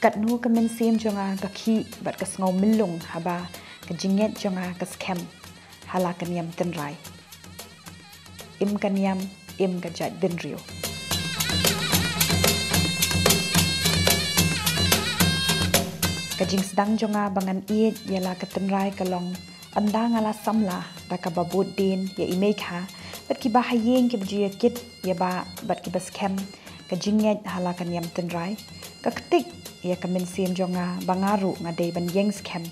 kat nu ka men sim jonga ka khi bat ka sngo milung haba ka jinget jonga ka scam hala kan yam ten rai im kan yam im ka jat den rio ka jing sedang jonga bangan iet yala ka ten rai ka long anda ngala samla da ka babut din ya imei kha bat ki bahayeng ki bjia kit ya ba bat ki bas scam ka jinget hala kan yam ten rai ka ketik ya ka men sim jonga bangaru ngadei ban yeng scam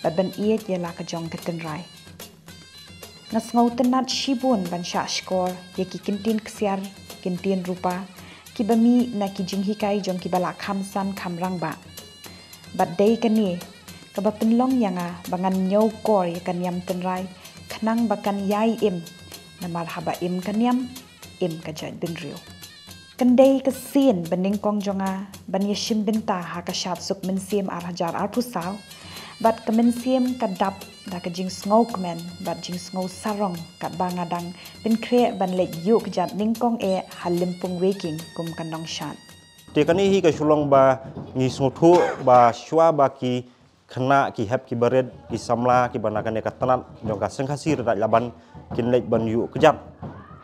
bat ban iet yala ka jong ka ten rai nas ngau tenat shibun ban sha skor ya ki kintin ksiar kintin rupa ki bami na ki jinghi kai jong ki bala kham san kham rang ba bat dei kani ka ba penlong yanga bangan nyau kor ya kan yam ten rai khnang bakan yai im na marhaba im kan yam im ka ja den rio kendai ke sin bening kong jonga ban yeshim binta ha ka shat suk men sim ar hajar ar pusau bat ka men sim ka dap da ka jing sngo kmen bat jing sngo sarong ka bangadang bin kre ban le yu ka jat ning kong e halimpung waking kum kanong shat te kani hi ka sulong ba ngi snothu ba shwa ba ki khna ki hap ki bared ki samla ki banakan ka tanat jong ka sengkhasi ra laban kin le ban yu ka jat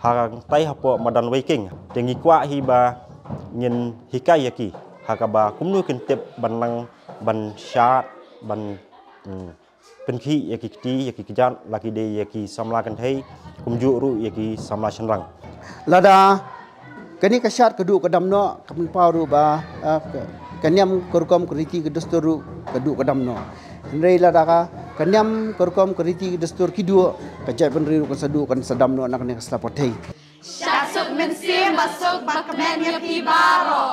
hang tai hapo madan waking tengi kwa hi ba nyen hikai yaki hakaba kumnu kin tep banang ban shat ban penki yaki ti yaki kijan laki de yaki samla kan thai kumju ru yaki samla chenrang lada kani ka shat kedu kedam no kamun paru ba kanyam korkom kriti kedusturu kedu kedam no rei lada ka kanyam korkom kriti kedustur kidu kajai penriru kan sadu kan sadam no nak ne slapothei Syasuk men sim masuk bakmen ya pi baro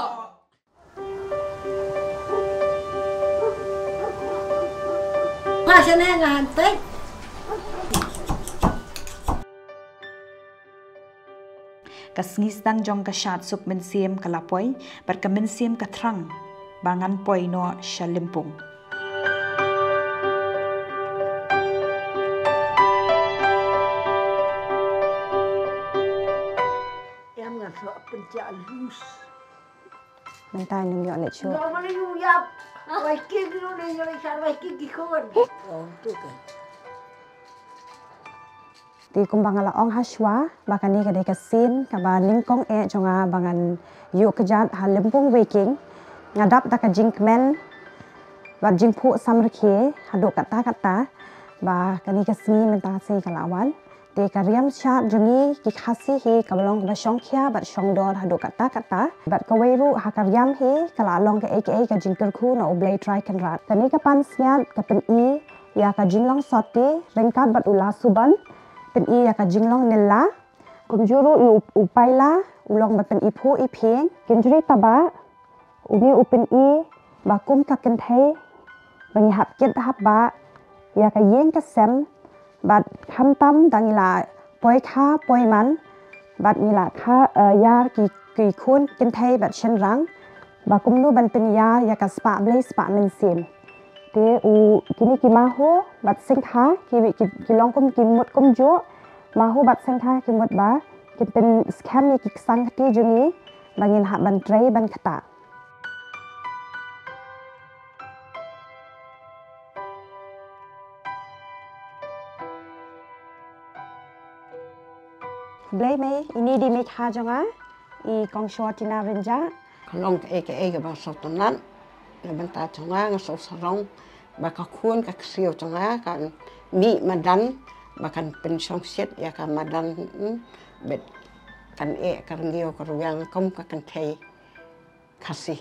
Pasane ngante kasngis dang jong ka shat suk men sim kalapoi bar ka men sim ka thrang bangan poi no shalimpung em ngặt sợ pencak lus mentai ning yo le chu no mana yu yap wai ki no ne yo sar wai ki kon oh tu kan ti kumbangala ong haswa bakani ka de ka sin ka ba lingkong e jonga bangan yu kejat halimpung waking ngadap ta ka jingkmen ba jingphu samrkhe hadu kata ba kani ka smi menta se kalawan te ka riam chat jungi ki khasi he kabalong ba shongkhya ba shongdor hadu kata ba ka weiru ha ka riam he kala long ka aka ka jingker khu na oblay try kan rat kani ka pan snyat ka pen I ya ka jinglong sote rengkat bat ula suban pen I ya ka jinglong nella kumjuru upaila ulong ba pen I phu I pheng kinjri taba umi upen I ba kum ka ken thai bang hap ket hap ba ya ka yeng ka sem bat kham tam dangila poi kha poi man bat nila kha ya ki khun ken thai bat chen rang ba kumnu ban pen ya ka spa blai spa men sim te u kini ki ma ho bat sing kha ki long kum ki mut kum jo ma ho bat sing kha ki mut ba ki pen scam ni ki sang ti jungi bangin ha ban trai ban khata blai me ini di me kha jonga I kong short tina renja kalong aka ga ba sotonan na banta chonga nga so sarong ba ka khun ka ksio chonga kan mi madan ba kan pen song set ya ka madan bet kan kan ngio ka ruang kom ka kan thei khasi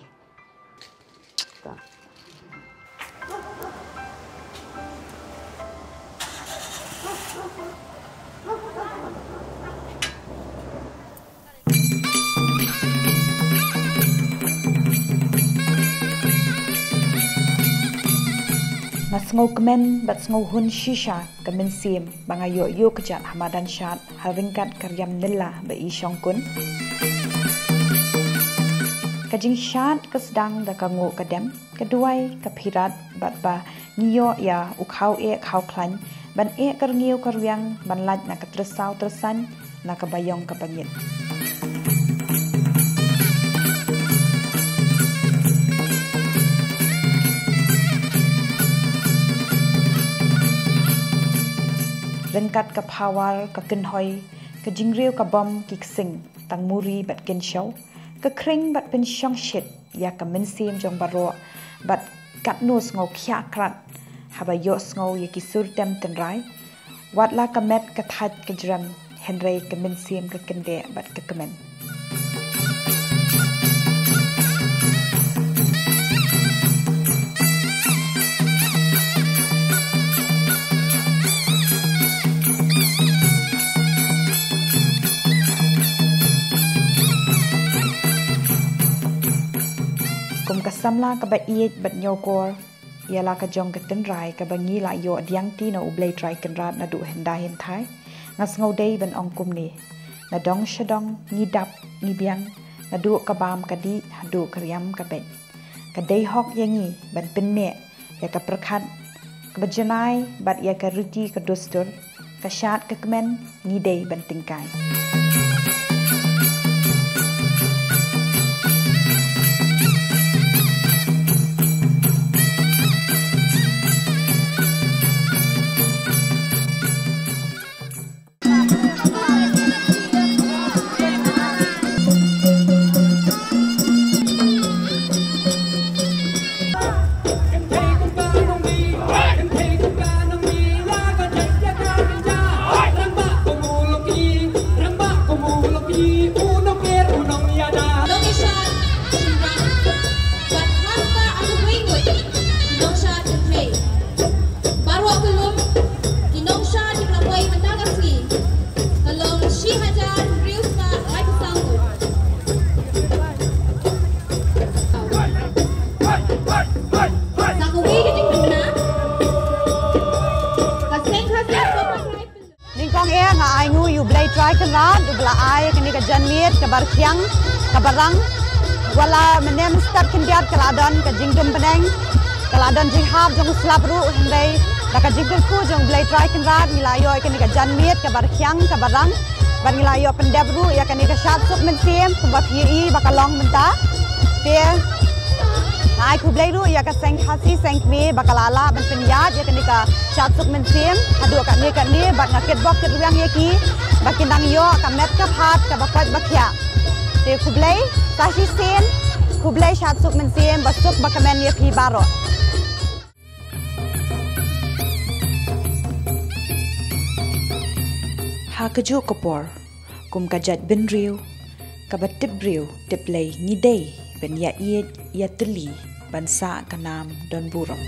Nasngau kemen bat ngau hun shisha kemen sim banga yo kejat hamadan shat haringkat karyam nilla ba I shongkun kajing shat kesdang da kangu kadem keduai kapirat bat ba niyo ya ukhau e khau klan ban e karngiu karyang ban laj na katresau tresan na kabayong kapangit lengkat ke pawar ke kenhoi ke jingriu ke bom ki sing tang muri bat ken show ke kring bat pen shong shit ya ke mensim jong baro bat kat nus ngau khia krat haba yos ngau ye ki sur tem ten rai wat la ka met ka that ke jram henry ke mensim ke kende bat ke kemen samla ka ba iet bat nyokor yala ka jong ka ten rai ka bangi la yo diang ti no ublei trai kan rat na du henda hin thai ngas ngau dei ban ong kum ni na dong shadong ni dap ni biang na du ka bam ka di hadu kriam ka be ka dei hok yangi ban pen ne ya ka prakhat ka bajanai bat ya ka ruti ka dostur ka shat ka kmen ni dei ban tingkai try kenal dubla ay kini ka janmit ka barkyang ka barang wala menem start kendiat kaladon ka jingdum beneng kaladon jihab jong slapru hendai da ka jingdum ku jong blai try kenal nilayo kini ka janmit ka barkyang ka barang bar nilayo pendebru ya kini ka shat sup mensiem kubak yi bakalong menta pe ai ku blai ru ya ka seng khasi seng me bakalala ben penyat ya kini ka shat sup mensiem adu ka ni bat ngaket bok ke ruang ye ki bakinang yo ka met ka phat ka bakat bakya te kublai tashi sen kublai shat sup mensiem basuk bakamen ye pi baro ha keju kopor kum kajat ben riu ka batib riu tiplei ngidei ben ya iet ya teli bansa kanam don burong